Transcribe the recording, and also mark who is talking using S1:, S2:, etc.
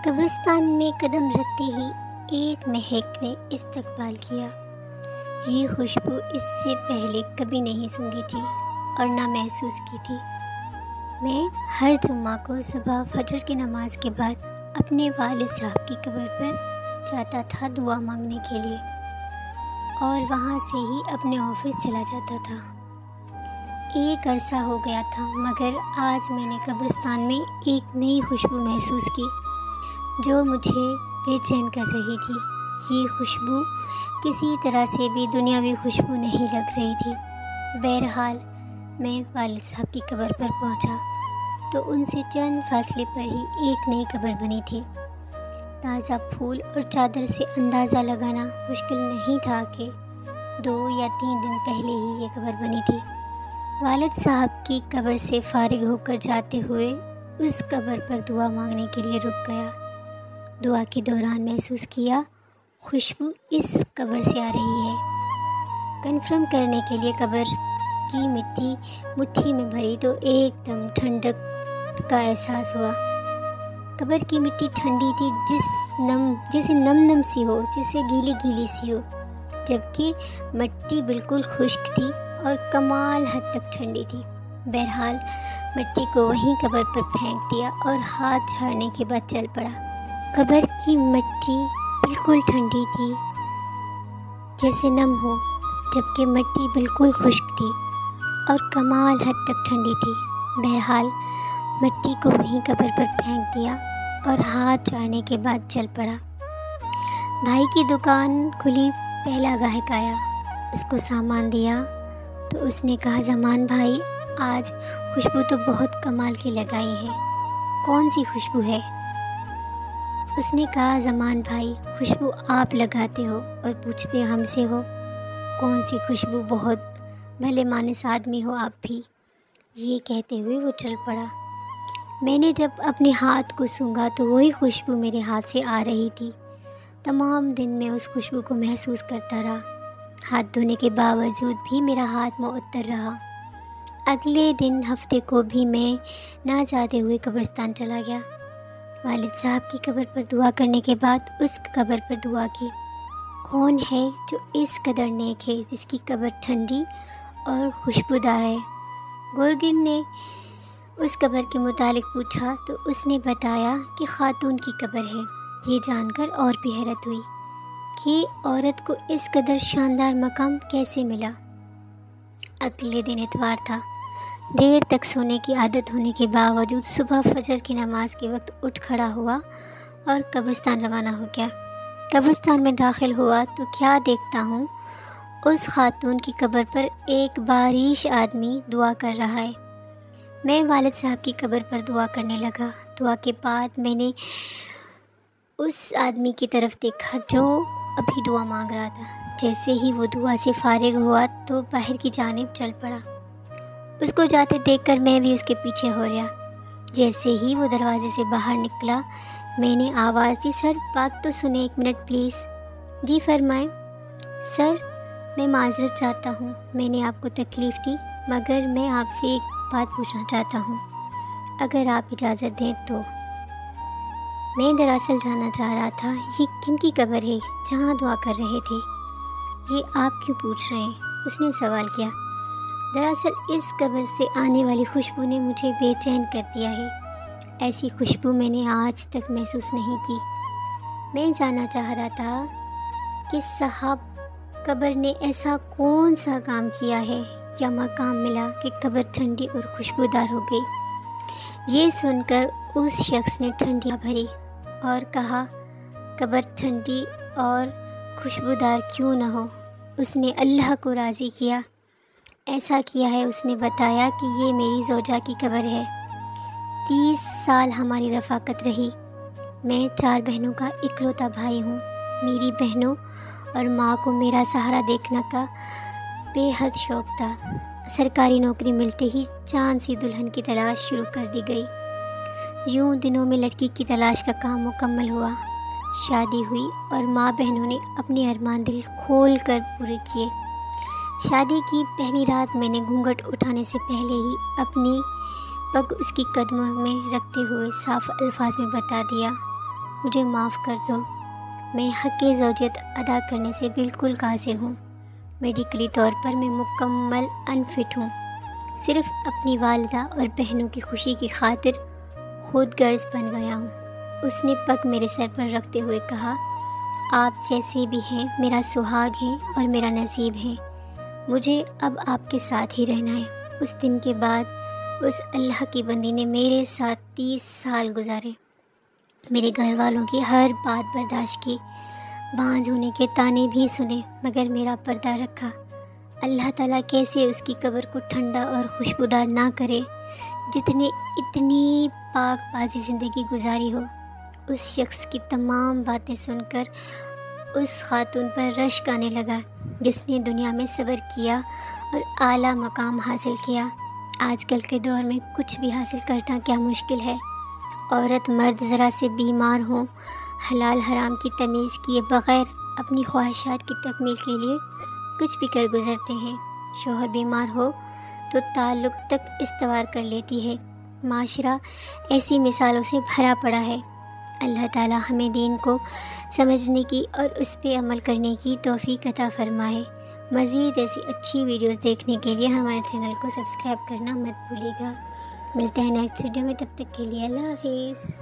S1: قبرستان میں قدم رکھتے ہی ایک مہک نے استقبال کیا۔ یہ خوشبو اس سے پہلے کبھی نہیں سونگھی تھی اور نہ محسوس کی تھی۔ میں ہر جمعہ کو صبح فجر کی نماز کے بعد اپنے والد صاحب کی قبر پر جاتا تھا دعا مانگنے کے لیے، اور وہاں سے ہی اپنے آفس چلا جاتا تھا۔ ایک عرصہ ہو گیا تھا، مگر آج میں نے قبرستان میں ایک نئی خوشبو محسوس کی جو مجھے بے چین کر رہی تھی۔ یہ خوشبو کسی طرح سے بھی دنیاوی خوشبو نہیں لگ رہی تھی۔ بہرحال میں والد صاحب کی قبر پر پہنچا تو ان سے چند فاصلے پر ہی ایک نئی قبر بنی تھی۔ تازہ پھول اور چادر سے اندازہ لگانا مشکل نہیں تھا کہ 2 یا 3 دن پہلے ہی یہ قبر بنی تھی۔ والد صاحب کی قبر سے فارغ ہو کر جاتے ہوئے اس قبر پر دعا مانگنے کے لیے رک گیا۔ دعا کے دوران محسوس کیا خوشبو اس قبر سے آ رہی ہے۔ کنفرم کرنے کے لیے قبر کی مٹی مٹھی میں بھری تو ایک دم ٹھنڈک کا احساس ہوا۔ قبر کی مٹی ٹھنڈی تھی، جیسے نم سی ہو، جیسے گیلی گیلی سی ہو، جبکہ مٹی بالکل خشک تھی اور کمال حد تک ٹھنڈی تھی۔ بہرحال مٹی کو وہیں قبر پر پھینک دیا اور ہاتھ جھاڑنے کے بعد چل پڑا۔ قبر کی مٹی بالکل ٹھنڈی تھی، جیسے نم ہو، جبکہ مٹی بالکل خشک تھی اور کمال حد تک ٹھنڈی تھی۔ بہرحال مٹی کو وہیں قبر پر پھینک دیا اور ہاتھ جھاڑنے کے بعد چل پڑا۔ بھائی کی دکان کھلی، پہلا گاہک آیا، اس کو سامان دیا تو اس نے کہا، زمان بھائی آج خوشبو تو بہت کمال کی لگائی ہے، کون سی خوشبو ہے؟ اس نے کہا، زمان بھائی خوشبو آپ لگاتے ہو اور پوچھتے ہم سے ہو کون سی خوشبو، بہت بھلے مانس آدمی ہو آپ بھی۔ یہ کہتے ہوئے وہ چل پڑا۔ میں نے جب اپنے ہاتھ کو سونگھا تو وہی خوشبو میرے ہاتھ سے آ رہی تھی۔ تمام دن میں اس خوشبو کو محسوس کرتا رہا۔ ہاتھ دھونے کے باوجود بھی میرا ہاتھ معطر رہا۔ اگلے دن ہفتے کو بھی میں نہ چاہتے ہوئے قبرستان چلا گیا۔ والد صاحب کی قبر پر دعا کرنے کے بعد اس قبر پر دعا کی۔ کون ہے جو اس قدر نیک ہے جس کی قبر ٹھنڈی اور خوشبودار ہے؟ گورگن نے اس قبر کے متعلق پوچھا تو اس نے بتایا کہ خاتون کی قبر ہے۔ یہ جان کر اور بھی حیرت ہوئی کہ عورت کو اس قدر شاندار مقام کیسے ملا۔ اگلے دن اتوار تھا۔ دیر تک سونے کی عادت ہونے کے باوجود صبح فجر کی نماز کے وقت اٹھ کھڑا ہوا اور قبرستان روانہ ہو گیا۔ قبرستان میں داخل ہوا تو کیا دیکھتا ہوں، اس خاتون کی قبر پر ایک باریش آدمی دعا کر رہا ہے۔ میں والد صاحب کی قبر پر دعا کرنے لگا۔ دعا کے بعد میں نے اس آدمی کی طرف دیکھا جو ابھی دعا مانگ رہا تھا۔ جیسے ہی وہ دعا سے فارغ ہوا تو باہر کی جانب چل پڑا۔ اس کو جاتے دیکھ کر میں بھی اس کے پیچھے ہو گیا۔ جیسے ہی وہ دروازے سے باہر نکلا میں نے آواز دی، سر بات تو سنیں، 1 منٹ پلیز۔ جی فرمائیں۔ سر میں معذرت چاہتا ہوں، میں نے آپ کو تکلیف دی، مگر میں آپ سے ایک بات پوچھنا چاہتا ہوں، اگر آپ اجازت دیں تو۔ میں دراصل جاننا چاہ رہا تھا یہ کن کی قبر ہے جہاں دعا کر رہے تھے؟ یہ آپ کیوں پوچھ رہے ہیں؟ اس نے سوال کیا۔ دراصل اس قبر سے آنے والی خوشبو نے مجھے بے چین کر دیا ہے۔ ایسی خوشبو میں نے آج تک محسوس نہیں کی۔ میں جاننا چاہ رہا تھا کہ صاحب قبر نے ایسا کون سا کام کیا ہے یا مقام ملا کہ قبر ٹھنڈی اور خوشبودار ہو گئی۔ یہ سن کر اس شخص نے ٹھنڈیاں بھری اور کہا، قبر ٹھنڈی اور خوشبودار کیوں نہ ہو، اس نے اللہ کو راضی کیا۔ ایسا کیا ہے، اس نے بتایا کہ یہ میری زوجہ کی قبر ہے۔ 30 سال ہماری رفاقت رہی۔ میں 4 بہنوں کا اکلوتا بھائی ہوں۔ میری بہنوں اور ماں کو میرا سہارا دیکھنا کا بے حد شوق تھا۔ سرکاری نوکری ملتے ہی چاند سی دلہن کی تلاش شروع کر دی گئی۔ یوں دنوں میں لڑکی کی تلاش کا کام مکمل ہوا۔ شادی ہوئی اور ماں بہنوں نے اپنے ارمان دل کھول کر پورے کیے۔ شادی کی پہلی رات میں نے گھونگھٹ اٹھانے سے پہلے ہی اپنی پگ اس کی قدموں میں رکھتے ہوئے صاف الفاظ میں بتا دیا، مجھے معاف کر دو، میں حق زوجیت ادا کرنے سے بالکل قاصر ہوں۔ میڈیکلی طور پر میں مکمل انفٹ ہوں، صرف اپنی والدہ اور بہنوں کی خوشی کی خاطر خود غرض بن گیا ہوں۔ اس نے پگ میرے سر پر رکھتے ہوئے کہا، آپ جیسے بھی ہیں میرا سہاگ ہیں اور میرا نصیب ہے، مجھے اب آپ کے ساتھ ہی رہنا ہے۔ اس دن کے بعد اس اللہ کی بندی نے میرے ساتھ 30 سال گزارے، میرے گھر والوں کی ہر بات برداشت کی، بانجھ ہونے کے طعنے بھی سنے، مگر میرا پردہ رکھا۔ اللہ تعالیٰ کیسے اس کی قبر کو ٹھنڈا اور خوشبودار نہ کرے، جتنے اتنی پاک بازی زندگی گزاری ہو۔ اس شخص کی تمام باتیں سن کر اس خاتون پر رشک آنے لگا جس نے دنیا میں صبر کیا اور اعلیٰ مقام حاصل کیا۔ آج کل کے دور میں کچھ بھی حاصل کرنا کیا مشکل ہے۔ عورت مرد ذرا سے بیمار ہوں، حلال حرام کی تمیز کیے بغیر اپنی خواہشات کی تکمیل کے لیے کچھ بھی کر گزرتے ہیں۔ شوہر بیمار ہو تو تعلق تک استوار کر لیتی ہے۔ معاشرہ ایسی مثالوں سے بھرا پڑا ہے۔ اللہ تعالیٰ ہمیں دین کو سمجھنے کی اور اس پہ عمل کرنے کی توفیق عطا فرمائے۔ مزید ایسی اچھی ویڈیوز دیکھنے کے لیے ہمارے چینل کو سبسکرائب کرنا مت بھولیے گا۔ ملتے ہیں نیکسٹ ویڈیو میں، تب تک کے لیے اللہ حافظ۔